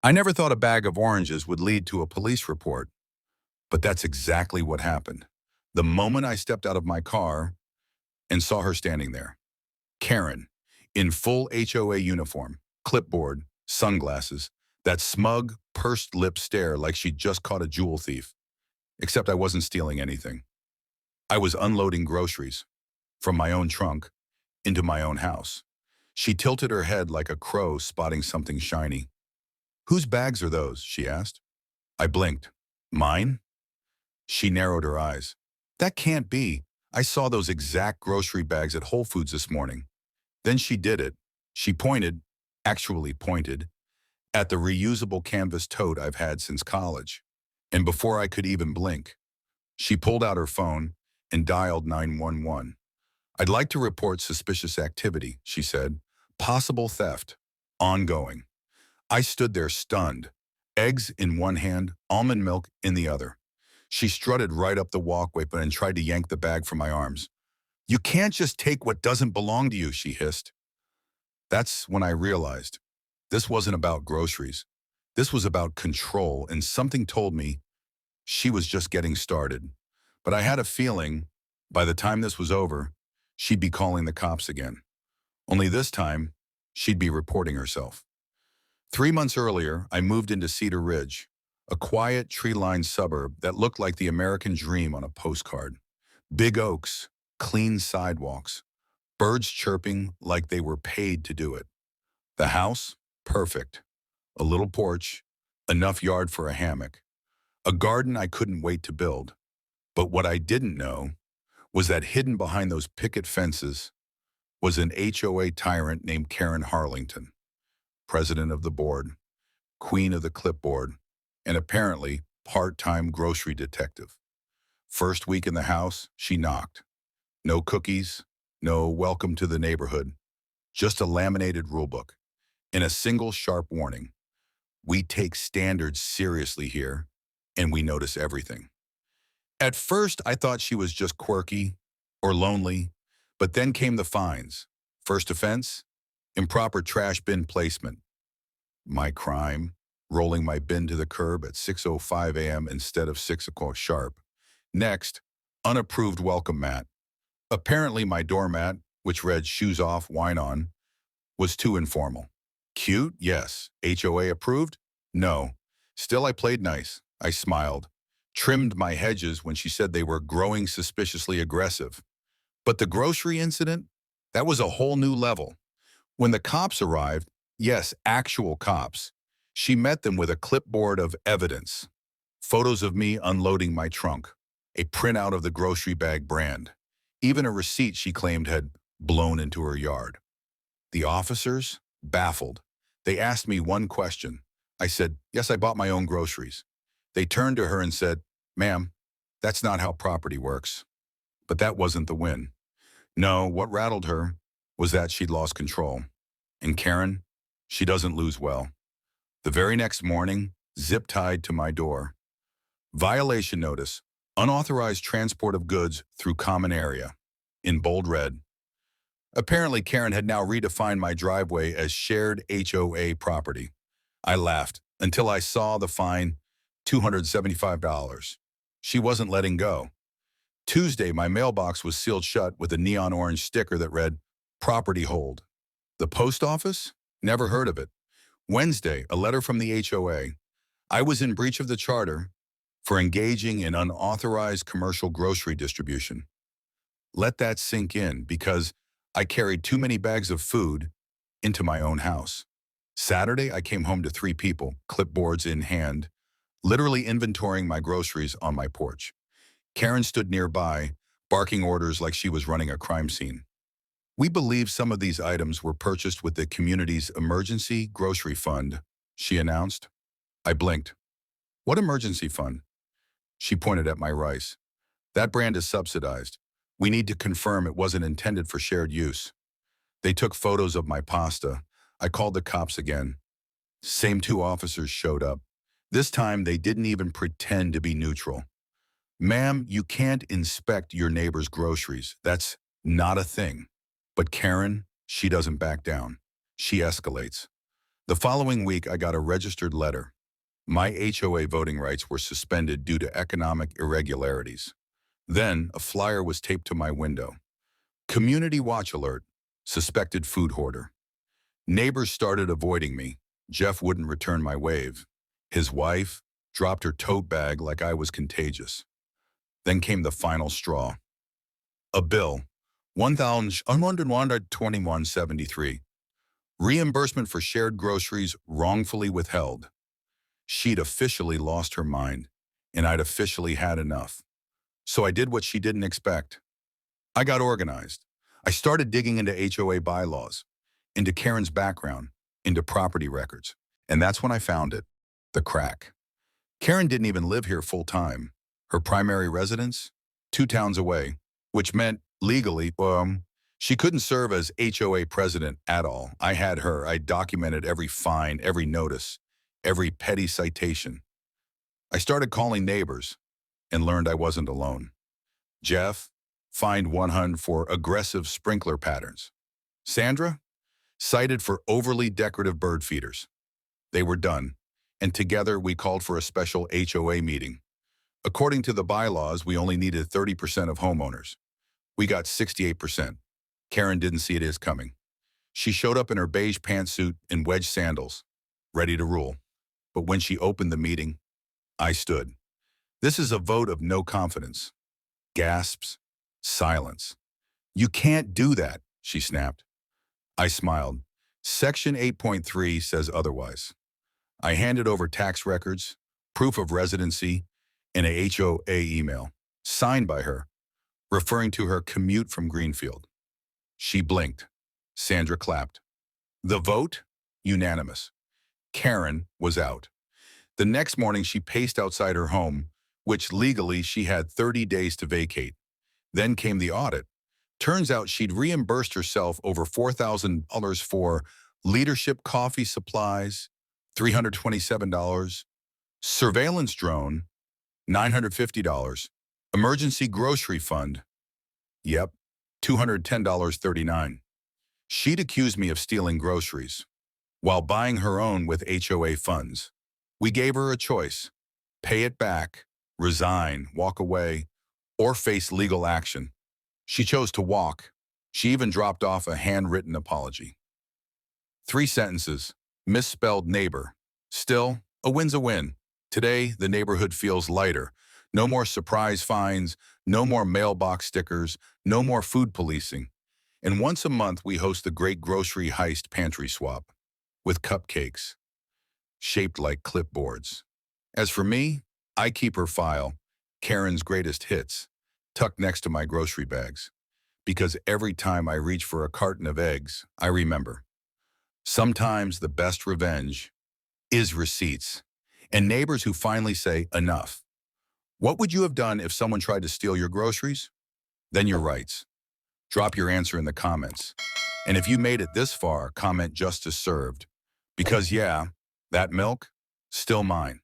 I never thought a bag of oranges would lead to a police report, but that's exactly what happened. The moment I stepped out of my car and saw her standing there, Karen, in full HOA uniform, clipboard, sunglasses, that smug, pursed lip stare like she'd just caught a jewel thief. Except I wasn't stealing anything. I was unloading groceries from my own trunk into my own house. She tilted her head like a crow spotting something shiny. "Whose bags are those?" she asked. I blinked. "Mine?" She narrowed her eyes. "That can't be. I saw those exact grocery bags at Whole Foods this morning." Then she did it. She pointed, actually pointed, at the reusable canvas tote I've had since college. And before I could even blink, she pulled out her phone and dialed 911. "I'd like to report suspicious activity," she said. "Possible theft. Ongoing." I stood there stunned, eggs in one hand, almond milk in the other. She strutted right up the walkway and tried to yank the bag from my arms. "You can't just take what doesn't belong to you," she hissed. That's when I realized this wasn't about groceries. This was about control, and something told me she was just getting started. But I had a feeling by the time this was over, she'd be calling the cops again. Only this time, she'd be reporting herself. 3 months earlier, I moved into Cedar Ridge, a quiet, tree-lined suburb that looked like the American dream on a postcard. Big oaks, clean sidewalks, birds chirping like they were paid to do it. The house? Perfect. A little porch, enough yard for a hammock, a garden I couldn't wait to build. But what I didn't know was that hidden behind those picket fences was an HOA tyrant named Karen Harlington, president of the board, queen of the clipboard, and apparently part-time grocery detective. First week in the house, she knocked. No cookies, no welcome to the neighborhood, just a laminated rulebook and a single sharp warning. "We take standards seriously here, and we notice everything." At first, I thought she was just quirky or lonely, but then came the fines. First offense, improper trash bin placement. My crime, rolling my bin to the curb at 6:05 a.m. instead of 6 o'clock sharp. Next, unapproved welcome mat. Apparently my doormat, which read "shoes off, wine on," was too informal. Cute? Yes. HOA approved? No. Still, I played nice. I smiled, trimmed my hedges when she said they were growing suspiciously aggressive. But the grocery incident? That was a whole new level. When the cops arrived, yes, actual cops, she met them with a clipboard of evidence. Photos of me unloading my trunk, a printout of the grocery bag brand, even a receipt she claimed had blown into her yard. The officers? Baffled. They asked me one question. I said, "Yes, I bought my own groceries." They turned to her and said, "Ma'am, that's not how property works." But that wasn't the win. No, what rattled her was that she'd lost control. And Karen, she doesn't lose well. The very next morning, zip-tied to my door. Violation notice, unauthorized transport of goods through common area, in bold red. Apparently, Karen had now redefined my driveway as shared HOA property. I laughed until I saw the fine, $275. She wasn't letting go. Tuesday, my mailbox was sealed shut with a neon orange sticker that read, "Property hold." The post office? Never heard of it. Wednesday, a letter from the HOA. I was in breach of the charter for engaging in unauthorized commercial grocery distribution. Let that sink in, because I carried too many bags of food into my own house. Saturday, I came home to 3 people, clipboards in hand, literally inventorying my groceries on my porch. Karen stood nearby, barking orders like she was running a crime scene. "We believe some of these items were purchased with the community's emergency grocery fund," she announced. I blinked. "What emergency fund?" She pointed at my rice. "That brand is subsidized. We need to confirm it wasn't intended for shared use." They took photos of my pasta. I called the cops again. Same 2 officers showed up. This time, they didn't even pretend to be neutral. "Ma'am, you can't inspect your neighbor's groceries. That's not a thing." But Karen, she doesn't back down. She escalates. The following week, I got a registered letter. My HOA voting rights were suspended due to economic irregularities. Then, a flyer was taped to my window. Community watch alert, suspected food hoarder. Neighbors started avoiding me. Jeff wouldn't return my wave. His wife dropped her tote bag like I was contagious. Then came the final straw. A bill, $1,121.73. Reimbursement for shared groceries wrongfully withheld. She'd officially lost her mind, and I'd officially had enough. So I did what she didn't expect. I got organized. I started digging into HOA bylaws, into Karen's background, into property records. And that's when I found it, the crack. Karen didn't even live here full-time. Her primary residence, 2 towns away, which meant legally, she couldn't serve as HOA president at all. I had her. I documented every fine, every notice, every petty citation. I started calling neighbors and learned I wasn't alone. Jeff, fined 100 for aggressive sprinkler patterns. Sandra, cited for overly decorative bird feeders. They were done, and together we called for a special HOA meeting. According to the bylaws, we only needed 30% of homeowners. We got 68%. Karen didn't see it as coming. She showed up in her beige pantsuit and wedge sandals, ready to rule. But when she opened the meeting, I stood. This is a vote of no confidence. Gasps, silence. You can't do that, she snapped. I smiled. Section 8.3 says otherwise. I handed over tax records, proof of residency, and a HOA email, signed by her, referring to her commute from Greenfield. She blinked. Sandra clapped. The vote? Unanimous. Karen was out. The next morning, she paced outside her home, which legally she had 30 days to vacate. Then came the audit. Turns out she'd reimbursed herself over $4,000 for leadership coffee supplies, $327, surveillance drone, $950, emergency grocery fund, yep, $210.39. She'd accused me of stealing groceries while buying her own with HOA funds. We gave her a choice: pay it back, resign, walk away, or face legal action. She chose to walk. She even dropped off a handwritten apology. 3 sentences, misspelled neighbor. Still, a win's a win. Today, the neighborhood feels lighter. No more surprise fines, no more mailbox stickers, no more food policing. And once a month, we host the Great Grocery Heist Pantry Swap with cupcakes shaped like clipboards. As for me, I keep her file, Karen's greatest hits, tucked next to my grocery bags. Because every time I reach for a carton of eggs, I remember. Sometimes the best revenge is receipts, and neighbors who finally say enough. What would you have done if someone tried to steal your groceries? Then your rights. Drop your answer in the comments. And if you made it this far, comment justice served. Because yeah, that milk, still mine.